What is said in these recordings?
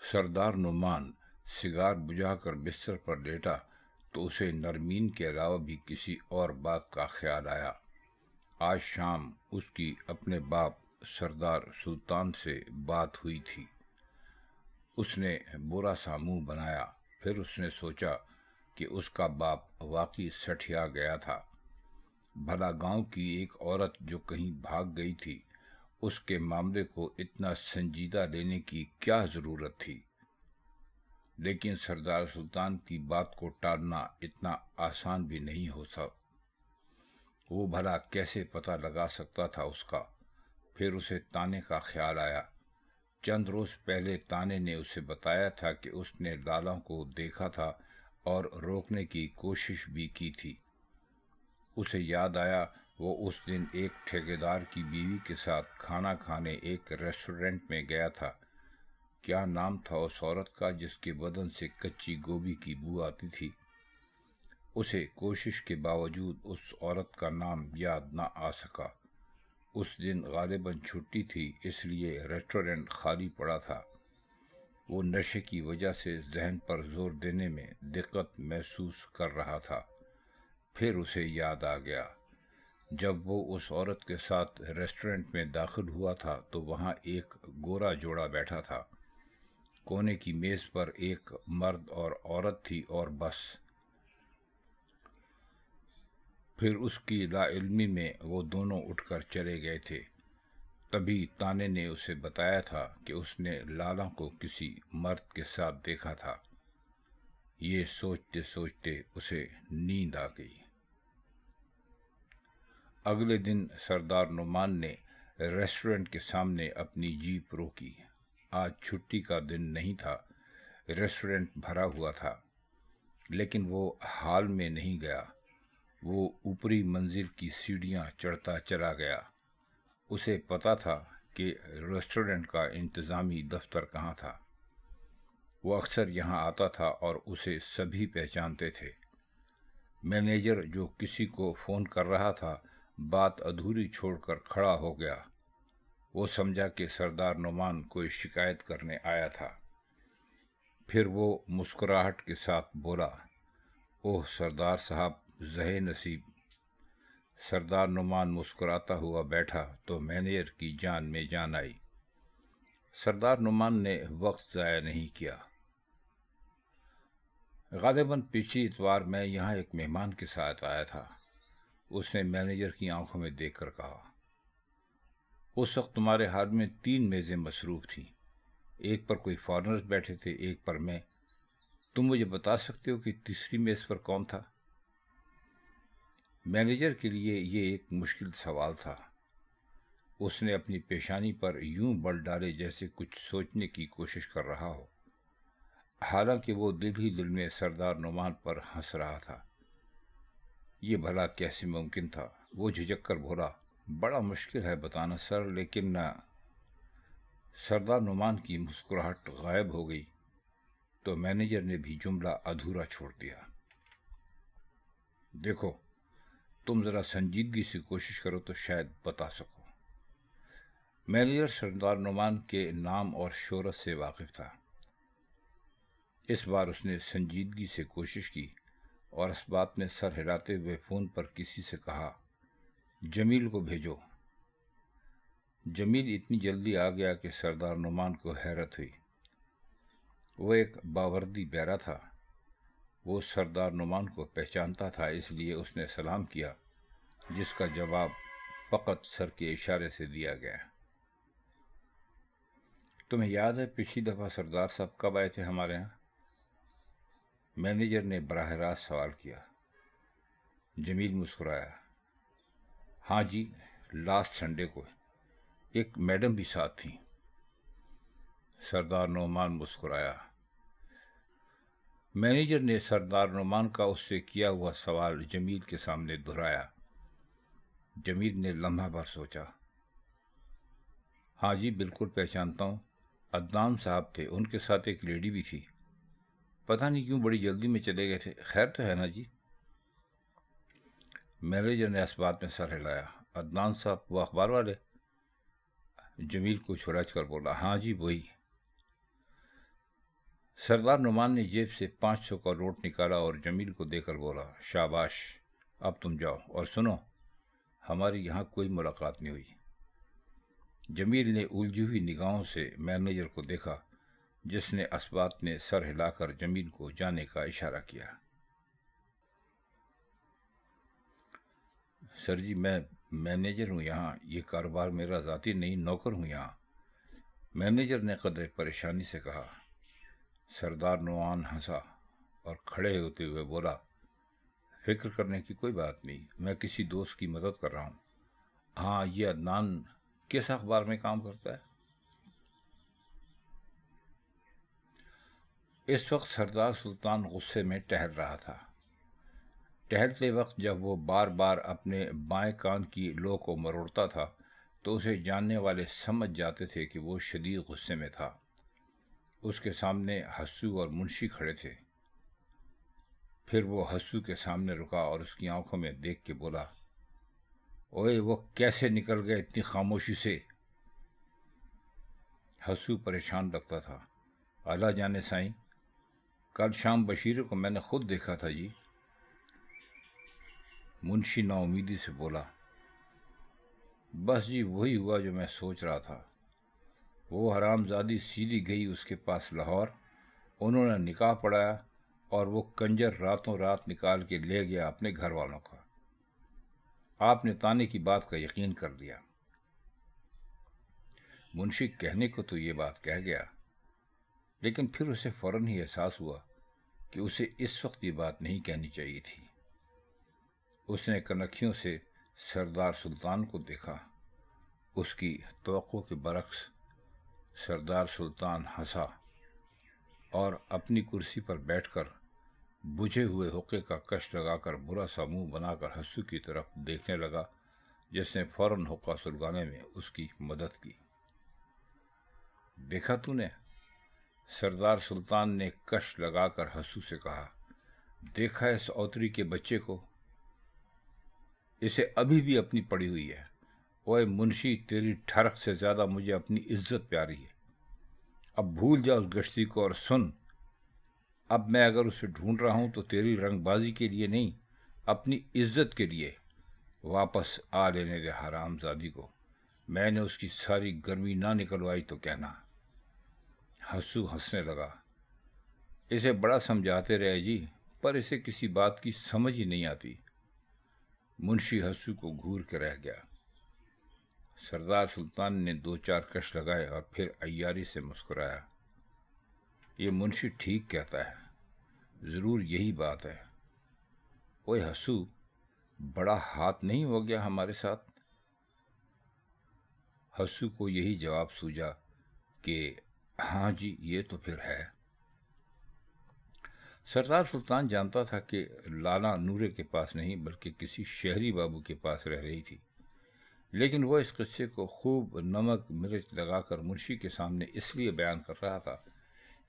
سردار نعمان سگار بجھا کر بستر پر لیٹا تو اسے نرمین کے علاوہ بھی کسی اور بات کا خیال آیا۔ آج شام اس کی اپنے باپ سردار سلطان سے بات ہوئی تھی۔ اس نے برا سا منہ بنایا، پھر اس نے سوچا کہ اس کا باپ واقعی سٹھیا گیا تھا۔ بھلا گاؤں کی ایک عورت جو کہیں بھاگ گئی تھی، اس کے معاملے کو اتنا سنجیدہ لینے کی کیا ضرورت تھی؟ لیکن سردار سلطان کی بات کو ٹالنا اتنا آسان بھی نہیں ہو سکتا۔ وہ بھلا کیسے پتہ لگا سکتا تھا اس کا؟ پھر اسے تانے کا خیال آیا۔ چند روز پہلے تانے نے اسے بتایا تھا کہ اس نے لالا کو دیکھا تھا اور روکنے کی کوشش بھی کی تھی۔ اسے یاد آیا وہ اس دن ایک ٹھیکیدار کی بیوی کے ساتھ کھانا کھانے ایک ریسٹورنٹ میں گیا تھا۔ کیا نام تھا اس عورت کا جس کے بدن سے کچی گوبھی کی بو آتی تھی؟ اسے کوشش کے باوجود اس عورت کا نام یاد نہ آ سکا۔ اس دن غالباً چھٹی تھی، اس لیے ریسٹورنٹ خالی پڑا تھا۔ وہ نشے کی وجہ سے ذہن پر زور دینے میں دقت محسوس کر رہا تھا۔ پھر اسے یاد آ گیا، جب وہ اس عورت کے ساتھ ریسٹورنٹ میں داخل ہوا تھا تو وہاں ایک گورا جوڑا بیٹھا تھا۔ کونے کی میز پر ایک مرد اور عورت تھی اور بس۔ پھر اس کی لا علمی میں وہ دونوں اٹھ کر چلے گئے تھے۔ تبھی تانے نے اسے بتایا تھا کہ اس نے لالا کو کسی مرد کے ساتھ دیکھا تھا۔ یہ سوچتے سوچتے اسے نیند آ گئی۔ اگلے دن سردار نعمان نے ریسٹورنٹ کے سامنے اپنی جیپ روکی۔ آج چھٹی کا دن نہیں تھا، ریسٹورنٹ بھرا ہوا تھا، لیکن وہ ہال میں نہیں گیا۔ وہ اوپری منزل کی سیڑھیاں چڑھتا چلا گیا۔ اسے پتا تھا کہ ریسٹورنٹ کا انتظامی دفتر کہاں تھا۔ وہ اکثر یہاں آتا تھا اور اسے سبھی پہچانتے تھے۔ مینیجر جو کسی کو فون کر رہا تھا، بات ادھوری چھوڑ کر کھڑا ہو گیا۔ وہ سمجھا کہ سردار نعمان کوئی شکایت کرنے آیا تھا۔ پھر وہ مسکراہٹ کے ساتھ بولا، اوہ سردار صاحب، زہے نصیب۔ سردار نعمان مسکراتا ہوا بیٹھا تو مینیجر کی جان میں جان آئی۔ سردار نعمان نے وقت ضائع نہیں کیا۔ غالباً پچھلی اتوار میں یہاں ایک مہمان کے ساتھ آیا تھا، اس نے مینیجر کی آنکھوں میں دیکھ کر کہا۔ اس وقت تمہارے ہال میں 3 میزیں مصروف تھیں، ایک پر کوئی فارنرز بیٹھے تھے، ایک پر میں۔ تم مجھے بتا سکتے ہو کہ تیسری میز پر کون تھا؟ مینیجر کے لیے یہ ایک مشکل سوال تھا۔ اس نے اپنی پیشانی پر یوں بل ڈالے جیسے کچھ سوچنے کی کوشش کر رہا ہو، حالانکہ وہ دل ہی دل میں سردار نعمان پر ہنس رہا تھا۔ یہ بھلا کیسے ممکن تھا؟ وہ جھجک کر بولا، بڑا مشکل ہے بتانا سر، لیکن سردار نعمان کی مسکراہٹ غائب ہو گئی تو مینیجر نے بھی جملہ ادھورا چھوڑ دیا۔ دیکھو، تم ذرا سنجیدگی سے کوشش کرو تو شاید بتا سکو۔ مینیجر سردار نعمان کے نام اور شہرت سے واقف تھا۔ اس بار اس نے سنجیدگی سے کوشش کی اور اس بات میں سر ہلاتے ہوئے فون پر کسی سے کہا، جمیل کو بھیجو۔ جمیل اتنی جلدی آ گیا کہ سردار نعمان کو حیرت ہوئی۔ وہ ایک باوردی بیرا تھا۔ وہ سردار نعمان کو پہچانتا تھا، اس لیے اس نے سلام کیا، جس کا جواب فقط سر کے اشارے سے دیا گیا۔ تمہیں یاد ہے پچھلی دفعہ سردار صاحب کب آئے تھے ہمارے ہاں؟ مینیجر نے براہ راست سوال کیا۔ جمیل مسکرایا، ہاں جی، لاسٹ سنڈے کو، ایک میڈم بھی ساتھ تھیں۔ سردار نعمان مسکرایا۔ مینیجر نے سردار نعمان کا اس سے کیا ہوا سوال جمیل کے سامنے دہرایا۔ جمیل نے لمحہ بھر سوچا۔ ہاں جی، بالکل پہچانتا ہوں، عدنان صاحب تھے، ان کے ساتھ ایک لیڈی بھی تھی، پتہ نہیں کیوں بڑی جلدی میں چلے گئے تھے، خیر تو ہے نا جی؟ مینیجر نے اس بات میں سر ہلایا۔ عدنان صاحب وہ اخبار والے؟ جمیل کو چھڑچ کر بولا، ہاں جی وہی۔ سردار نعمان نے جیب سے 500 کا نوٹ نکالا اور جمیل کو دے کر بولا، شاباش، اب تم جاؤ، اور سنو، ہماری یہاں کوئی ملاقات نہیں ہوئی۔ جمیل نے الجھی ہوئی نگاہوں سے مینیجر کو دیکھا، جس نے اسبات نے سر ہلا کر جمیل کو جانے کا اشارہ کیا۔ سر جی، میں مینیجر ہوں یہاں، یہ کاروبار میرا ذاتی نہیں، نوکر ہوں یہاں، مینیجر نے قدرے پریشانی سے کہا۔ سردار نعمان ہنسا اور کھڑے ہوتے ہوئے بولا، فکر کرنے کی کوئی بات نہیں، میں کسی دوست کی مدد کر رہا ہوں۔ ہاں، یہ عدنان کس اخبار میں کام کرتا ہے؟ اس وقت سردار سلطان غصے میں ٹہل رہا تھا۔ ٹہلتے وقت جب وہ بار بار اپنے بائیں کان کی لو کو مروڑتا تھا تو اسے جاننے والے سمجھ جاتے تھے کہ وہ شدید غصے میں تھا۔ اس کے سامنے حسو اور منشی کھڑے تھے۔ پھر وہ حسو کے سامنے رکا اور اس کی آنکھوں میں دیکھ کے بولا، اوئے، وہ کیسے نکل گئے اتنی خاموشی سے؟ حسو پریشان لگتا تھا۔ اللہ جانے سائیں، کل شام بشیر کو میں نے خود دیکھا تھا جی۔ منشی نا امیدی سے بولا، بس جی وہی ہوا جو میں سوچ رہا تھا۔ وہ حرام زادی سیدھی گئی اس کے پاس لاہور، انہوں نے نکاح پڑھایا اور وہ کنجر راتوں رات نکال کے لے گیا اپنے گھر والوں کا۔ آپ نے تانے کی بات کا یقین کر لیا۔ منشی کہنے کو تو یہ بات کہہ گیا، لیکن پھر اسے فوراً ہی احساس ہوا کہ اسے اس وقت یہ بات نہیں کہنی چاہیے تھی۔ اس نے کنکھیوں سے سردار سلطان کو دیکھا۔ اس کی توقع کے برعکس سردار سلطان ہنسا اور اپنی کرسی پر بیٹھ کر بجھے ہوئے حقے کا کش لگا کر برا سا منہ بنا کر حسو کی طرف دیکھنے لگا، جس نے فوراً حقہ سلگانے میں اس کی مدد کی۔ دیکھا تو نے؟ سردار سلطان نے کش لگا کر حسو سے کہا، دیکھا اس اوتری کے بچے کو؟ اسے ابھی بھی اپنی پڑی ہوئی ہے۔ اوے منشی، تیری ٹھڑک سے زیادہ مجھے اپنی عزت پیاری ہے۔ اب بھول جا اس گشتی کو اور سن، اب میں اگر اسے ڈھونڈ رہا ہوں تو تیری رنگ بازی کے لیے نہیں، اپنی عزت کے لیے۔ واپس آ لینے دے حرام زادی کو، میں نے اس کی ساری گرمی نہ نکلوائی تو کہنا۔ حسو ہنسنے لگا۔ اسے بڑا سمجھاتے رہے جی، پر اسے کسی بات کی سمجھ ہی نہیں آتی۔ منشی حسو کو گھور کے رہ گیا۔ سردار سلطان نے 2-4 کش لگائے اور پھر عیاری سے مسکرایا۔ یہ منشی ٹھیک کہتا ہے، ضرور یہی بات ہے۔ اوے حسو، بڑا ہاتھ نہیں ہو گیا ہمارے ساتھ؟ حسو کو یہی جواب سوجا کہ ہاں جی، یہ تو پھر ہے۔ سردار سلطان جانتا تھا کہ لالا نورے کے پاس نہیں بلکہ کسی شہری بابو کے پاس رہ رہی تھی، لیکن وہ اس قصے کو خوب نمک مرچ لگا کر منشی کے سامنے اس لیے بیان کر رہا تھا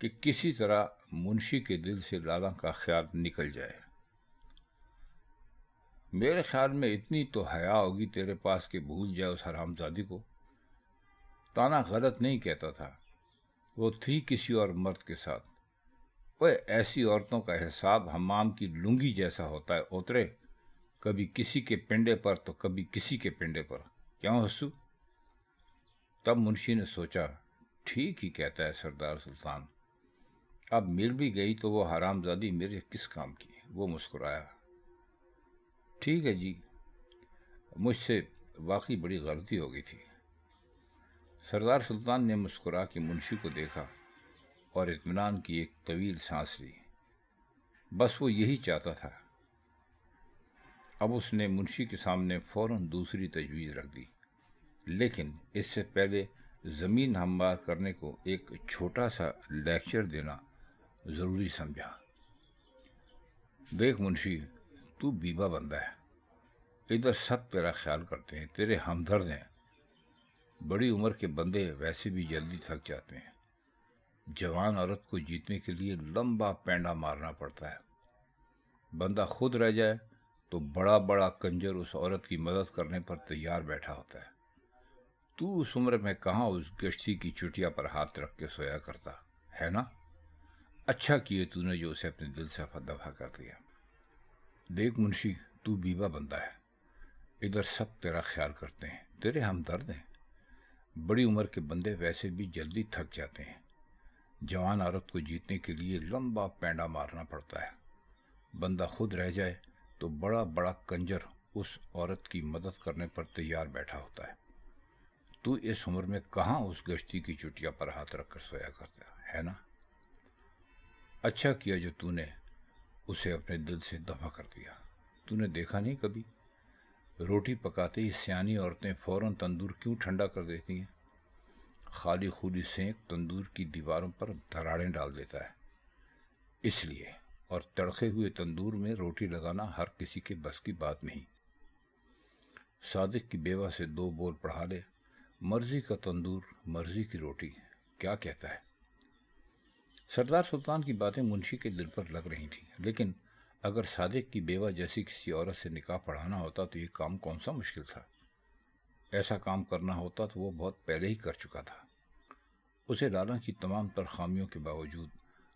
کہ کسی طرح منشی کے دل سے لالا کا خیال نکل جائے۔ میرے خیال میں اتنی تو حیا ہوگی تیرے پاس کہ بھول جائے اس حرامزادی کو۔ تانا غلط نہیں کہتا تھا، وہ تھی کسی اور مرد کے ساتھ۔ وہ ایسی عورتوں کا حساب حمام کی لنگی جیسا ہوتا ہے اوترے، کبھی کسی کے پنڈے پر تو کبھی کسی کے پنڈے پر، کیوں حسو؟ تب منشی نے سوچا، ٹھیک ہی کہتا ہے سردار سلطان، اب مل بھی گئی تو وہ حرامزادی میرے کس کام کی؟ وہ مسکرایا۔ ٹھیک ہے جی، مجھ سے واقعی بڑی غلطی ہو گئی تھی۔ سردار سلطان نے مسکرا کے منشی کو دیکھا اور اطمینان کی ایک طویل سانس لی۔ بس وہ یہی چاہتا تھا۔ اب اس نے منشی کے سامنے فوراً دوسری تجویز رکھ دی، لیکن اس سے پہلے زمین ہموار کرنے کو ایک چھوٹا سا لیکچر دینا ضروری سمجھا۔ دیکھ منشی، تو بیوہ بندہ ہے، ادھر سب تیرا خیال کرتے ہیں، تیرے ہمدرد ہیں۔ بڑی عمر کے بندے ویسے بھی جلدی تھک جاتے ہیں۔ جوان عورت کو جیتنے کے لیے لمبا پینڈا مارنا پڑتا ہے۔ بندہ خود رہ جائے تو بڑا بڑا کنجر اس عورت کی مدد کرنے پر تیار بیٹھا ہوتا ہے۔ تو اس عمر میں کہاں اس گشتی کی چٹیا پر ہاتھ رکھ کے سویا کرتا ہے نا؟ اچھا کیے تو نے جو اسے اپنے دل سے دفع کر دیا۔ دیکھ منشی، تو بیوہ بندہ ہے، ادھر سب تیرا خیال کرتے ہیں، تیرے ہمدرد ہیں۔ بڑی عمر کے بندے ویسے بھی جلدی تھک جاتے ہیں، جوان عورت کو جیتنے کے لیے لمبا پینڈا مارنا پڑتا ہے۔ بندہ خود رہ جائے تو بڑا بڑا کنجر اس عورت کی مدد کرنے پر تیار بیٹھا ہوتا ہے۔ تو اس عمر میں کہاں اس گشتی کی چٹیا پر ہاتھ رکھ کر سویا کرتا ہے نا؟ اچھا کیا جو تو نے اسے اپنے دل سے دفع کر دیا۔ تو نے دیکھا نہیں کبھی روٹی پکاتے ہی سیانی عورتیں فوراً تندور کیوں ٹھنڈا کر دیتی ہیں؟ خالی خولی سینک تندور کی دیواروں پر دراڑیں ڈال دیتا ہے، اس لیے۔ اور تڑکے ہوئے تندور میں روٹی لگانا ہر کسی کے بس کی بات نہیں۔ صادق کی بیوہ سے 2 بول پڑھا لے، مرضی کا تندور مرضی کی روٹی، کیا کہتا ہے؟ سردار سلطان کی باتیں منشی کے دل پر لگ رہی تھیں، لیکن اگر صادق کی بیوہ جیسی کسی عورت سے نکاح پڑھانا ہوتا تو یہ کام کون سا مشکل تھا؟ ایسا کام کرنا ہوتا تو وہ بہت پہلے ہی کر چکا تھا۔ اسے لالا کی تمام تر خامیوں کے باوجود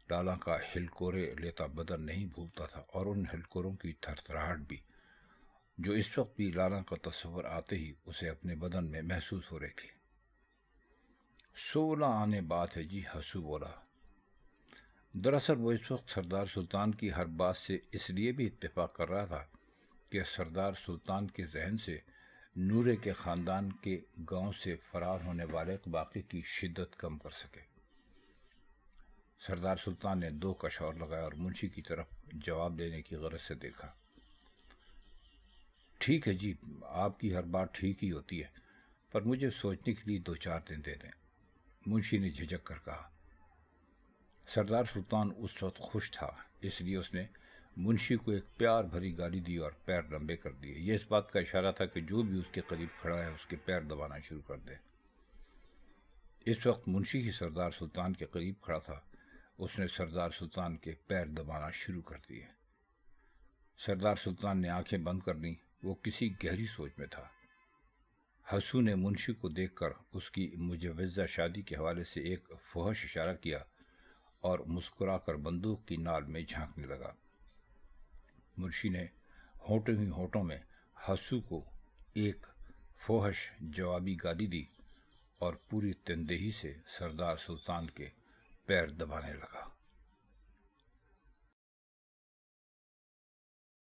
لالا کا ہلکورے لیتا بدن نہیں بھولتا تھا، اور ان ہلکوروں کی تھرتھراہٹ بھی، جو اس وقت بھی لالا کا تصور آتے ہی اسے اپنے بدن میں محسوس ہو رہے تھے۔ 16 آنے بات ہے جی، حسو بولا۔ دراصل وہ اس وقت سردار سلطان کی ہر بات سے اس لیے بھی اتفاق کر رہا تھا کہ سردار سلطان کے ذہن سے نورے کے خاندان کے گاؤں سے فرار ہونے والے واقعے کی شدت کم کر سکے۔ سردار سلطان نے 2 کش اور لگایا اور منشی کی طرف جواب لینے کی غرض سے دیکھا۔ ٹھیک ہے جی، آپ کی ہر بات ٹھیک ہی ہوتی ہے، پر مجھے سوچنے کے لیے 2-4 دن دے دیں، منشی نے جھجک کر کہا۔ سردار سلطان اس وقت خوش تھا، اس لیے اس نے منشی کو ایک پیار بھری گالی دی اور پیر لمبے کر دیے۔ یہ اس بات کا اشارہ تھا کہ جو بھی اس کے قریب کھڑا ہے اس کے پیر دبانا شروع کر دے۔ اس وقت منشی ہی سردار سلطان کے قریب کھڑا تھا، اس نے سردار سلطان کے پیر دبانا شروع کر دیے۔ سردار سلطان نے آنکھیں بند کر دیں، وہ کسی گہری سوچ میں تھا۔ حسو نے منشی کو دیکھ کر اس کی مجوزہ شادی کے حوالے سے ایک فحش اشارہ کیا اور مسکرا کر بندوق کی نال میں جھانکنے لگا۔ منشی نے ہونٹوں ہی ہونٹوں میں حسو کو ایک فحش جوابی گالی دی اور پوری تندہی سے سردار سلطان کے پیر دبانے لگا۔